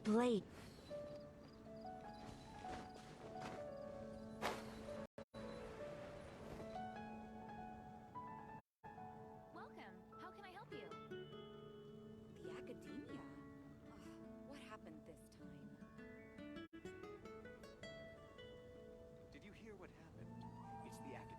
blade. Welcome. How can I help you? The academia? What happened this time? Did you hear what happened? It's the academia.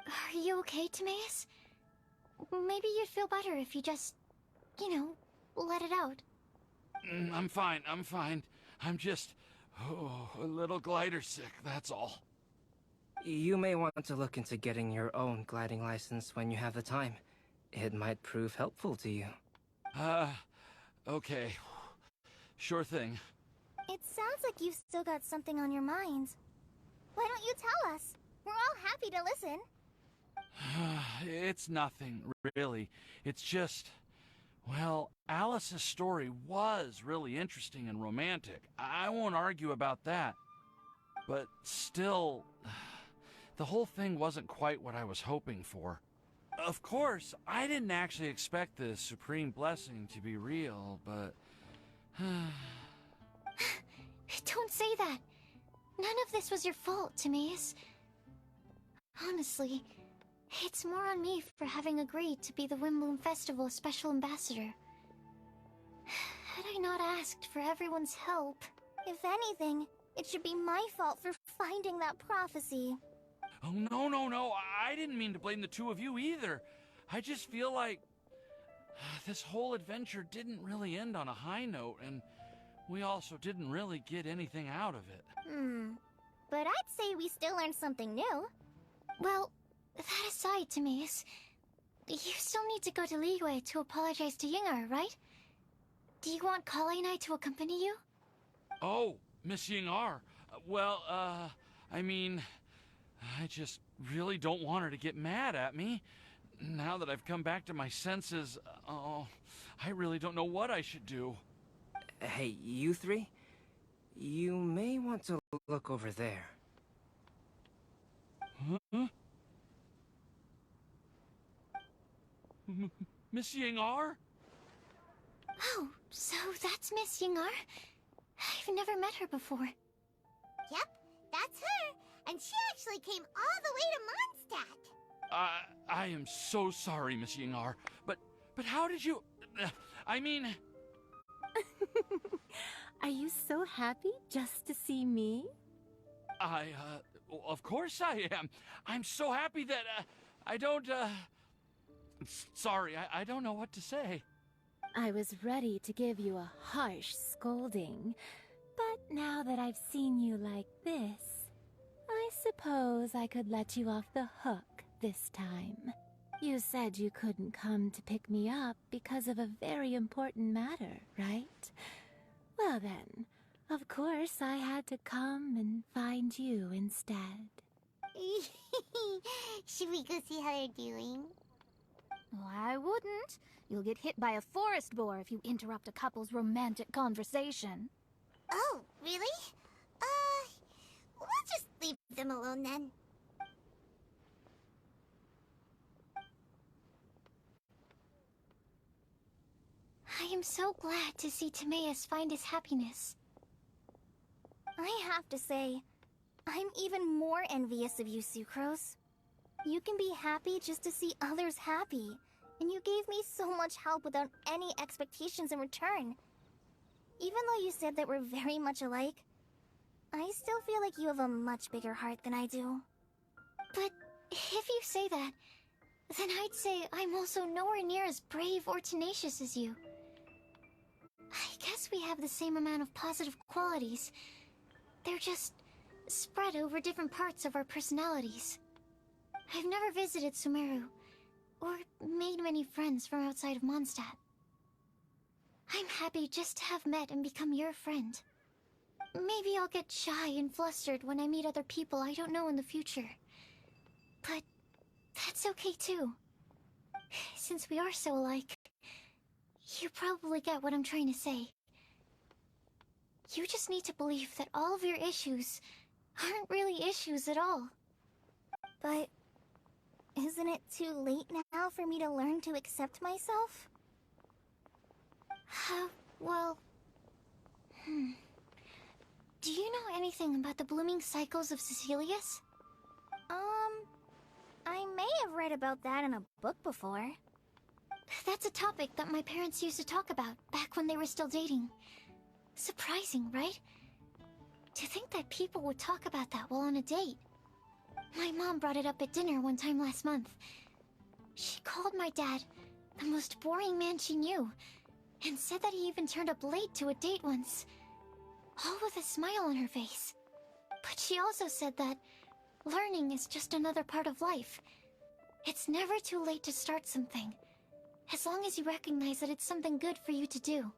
Are you okay, Timaeus? Maybe you'd feel better if you just, let it out. I'm fine, I'm fine. I'm just, a little glider sick, that's all. You may want to look into getting your own gliding license when you have the time. It might prove helpful to you. Okay. Sure thing. It sounds like you've still got something on your mind. Why don't you tell us? We're all happy to listen. It's nothing, really. It's just... Well, Alice's story was really interesting and romantic. I won't argue about that. But still, the whole thing wasn't quite what I was hoping for. Of course, I didn't actually expect the supreme blessing to be real, but... Don't say that. None of this was your fault, Timaeus. Honestly, it's more on me for having agreed to be the Windblume Festival Special Ambassador. Had I not asked for everyone's help... If anything, it should be my fault for finding that prophecy. Oh, no, I didn't mean to blame the two of you either. I just feel like... this whole adventure didn't really end on a high note, and we also didn't really get anything out of it. But I'd say we still learned something new. Well, that aside, Timaeus, you still need to go to Liyue to apologize to Yingar, right? Do you want Kale and I to accompany you? Oh, Miss Yingar. Well, I mean... I just really don't want her to get mad at me. Now that I've come back to my senses, I really don't know what I should do. Hey, you three? You may want to look over there. Huh? Miss Yingar? Oh, so that's Miss Yingar? I've never met her before. Yep, that's her. And she actually came all the way to Mondstadt. I am so sorry, Miss Yingar, but how did you... I mean... Are you so happy just to see me? Of course I am. I'm so happy that, I don't, sorry, I don't know what to say. I was ready to give you a harsh scolding, but now that I've seen you like this, I suppose I could let you off the hook this time. You said you couldn't come to pick me up because of a very important matter, right? Well then, of course I had to come and find you instead. Should we go see how they're doing? Oh, I wouldn't. You'll get hit by a forest boar if you interrupt a couple's romantic conversation. Oh, really? We'll just leave them alone then. I am so glad to see Timaeus find his happiness. I have to say, I'm even more envious of you, Sucrose. You can be happy just to see others happy, and you gave me so much help without any expectations in return. Even though you said that we're very much alike, I still feel like you have a much bigger heart than I do. But if you say that, then I'd say I'm also nowhere near as brave or tenacious as you. I guess we have the same amount of positive qualities. They're just spread over different parts of our personalities. I've never visited Sumeru, or made many friends from outside of Mondstadt. I'm happy just to have met and become your friend. Maybe I'll get shy and flustered when I meet other people I don't know in the future. But that's okay too. Since we are so alike, you probably get what I'm trying to say. You just need to believe that all of your issues aren't really issues at all. But isn't it too late now for me to learn to accept myself? Well... Do you know anything about the blooming cycles of Cecilius? I may have read about that in a book before. That's a topic that my parents used to talk about back when they were still dating. Surprising, right? To think that people would talk about that while on a date. My mom brought it up at dinner one time last month. She called my dad the most boring man she knew, and said that he even turned up late to a date once. All with a smile on her face. But she also said that learning is just another part of life. It's never too late to start something, as long as you recognize that it's something good for you to do.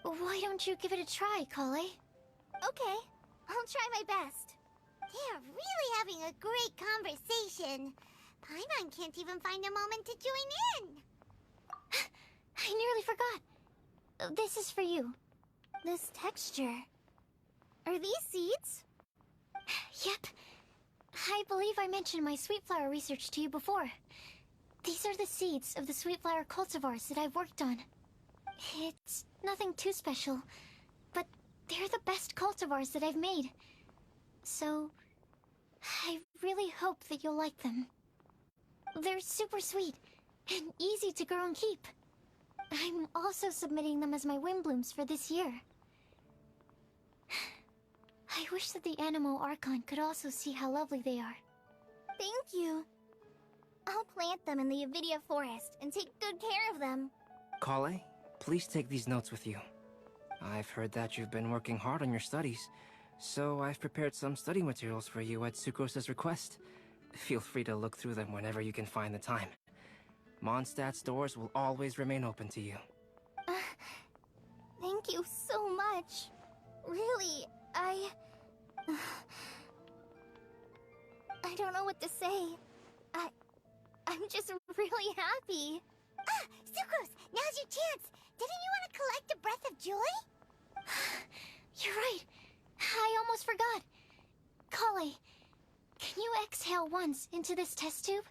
Why don't you give it a try, Kale? Okay, I'll try my best. They're really having a great conversation. Paimon can't even find a moment to join in. I nearly forgot. This is for you. This texture. Are these seeds? Yep. I believe I mentioned my sweet flower research to you before. These are the seeds of the sweet flower cultivars that I've worked on. It's nothing too special, but they're the best cultivars that I've made. So, I really hope that you'll like them. They're super sweet and easy to grow and keep. I'm also submitting them as my Windblooms for this year. I wish that the Animo Archon could also see how lovely they are. Thank you. I'll plant them in the Avidia forest and take good care of them. Kale, please take these notes with you. I've heard that you've been working hard on your studies, so I've prepared some study materials for you at Sucrose's request. Feel free to look through them whenever you can find the time. Mondstadt's doors will always remain open to you. Thank you so much. Really, I don't know what to say. I'm just really happy. Ah, Sucrose, now's your chance. Didn't you want to collect a breath of joy? You're right. I almost forgot. Kale, can you exhale once into this test tube?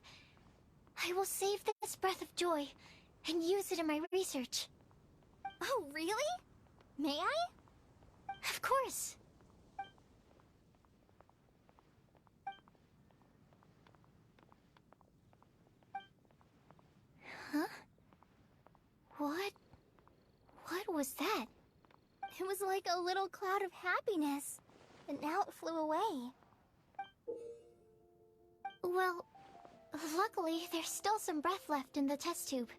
I will save this breath of joy and use it in my research. Oh, really? May I? Of course. Huh? What was that? It was like a little cloud of happiness, but now it flew away. Well, luckily, there's still some breath left in the test tube.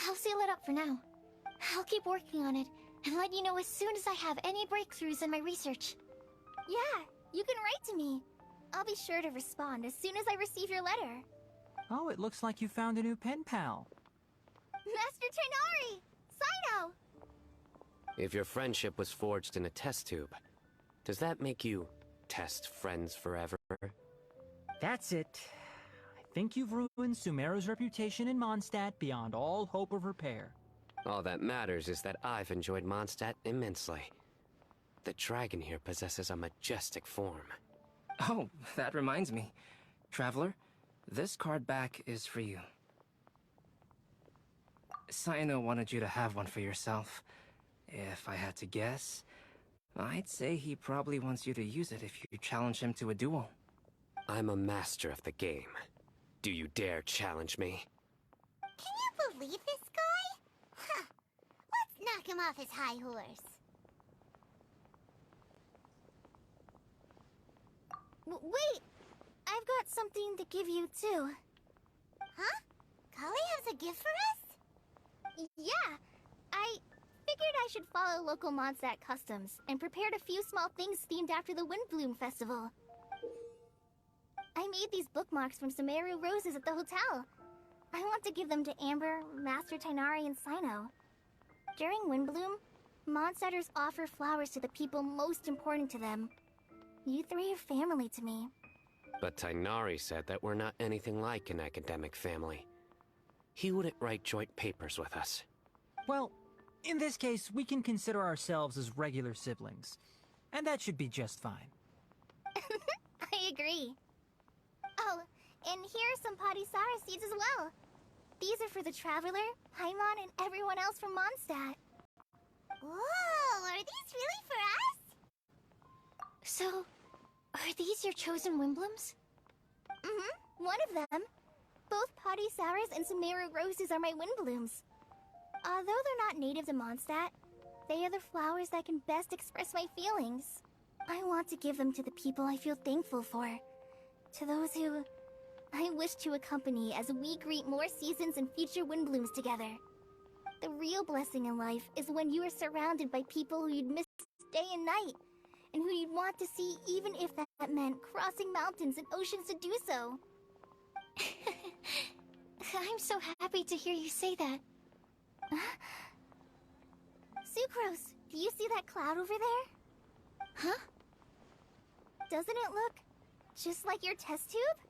I'll seal it up for now. I'll keep working on it, and let you know as soon as I have any breakthroughs in my research. Yeah, you can write to me. I'll be sure to respond as soon as I receive your letter. Oh, it looks like you found a new pen pal. Master Tainari! Sino! If your friendship was forged in a test tube, does that make you test friends forever? That's it. I think you've ruined Sumeru's reputation in Mondstadt beyond all hope of repair. All that matters is that I've enjoyed Mondstadt immensely. The dragon here possesses a majestic form. Oh, that reminds me. Traveler, this card back is for you. Sino wanted you to have one for yourself. If I had to guess, I'd say he probably wants you to use it if you challenge him to a duel. I'm a master of the game. Do you dare challenge me? Can you believe this guy? Huh. Let's knock him off his high horse. Wait! I've got something to give you, too. Huh? Kale has a gift for us? Yeah! I figured I should follow local Mondstadt customs and prepared a few small things themed after the Windblume festival. I made these bookmarks from Sumeru roses at the hotel. I want to give them to Amber, Master Tainari, and Sino. During Windblume, Mondstadters offer flowers to the people most important to them. You three are family to me. But Tainari said that we're not anything like an academic family. He wouldn't write joint papers with us. Well, In this case, we can consider ourselves as regular siblings. And that should be just fine. I agree. Oh, and here are some Padisara seeds as well. These are for the Traveler, Paimon, and everyone else from Mondstadt. Whoa, are these really for us? So, are these your chosen Windblooms? Mm-hmm, one of them. Both Padisaras and Sumeru roses are my Windblooms. Although they're not native to Mondstadt, they are the flowers that can best express my feelings. I want to give them to the people I feel thankful for. To those who I wish to accompany as we greet more seasons and future Windblooms together. The real blessing in life is when you are surrounded by people who you'd miss day and night, and who you'd want to see even if that meant crossing mountains and oceans to do so. I'm so happy to hear you say that. Sucrose, do you see that cloud over there? Huh? Doesn't it look just like your test tube?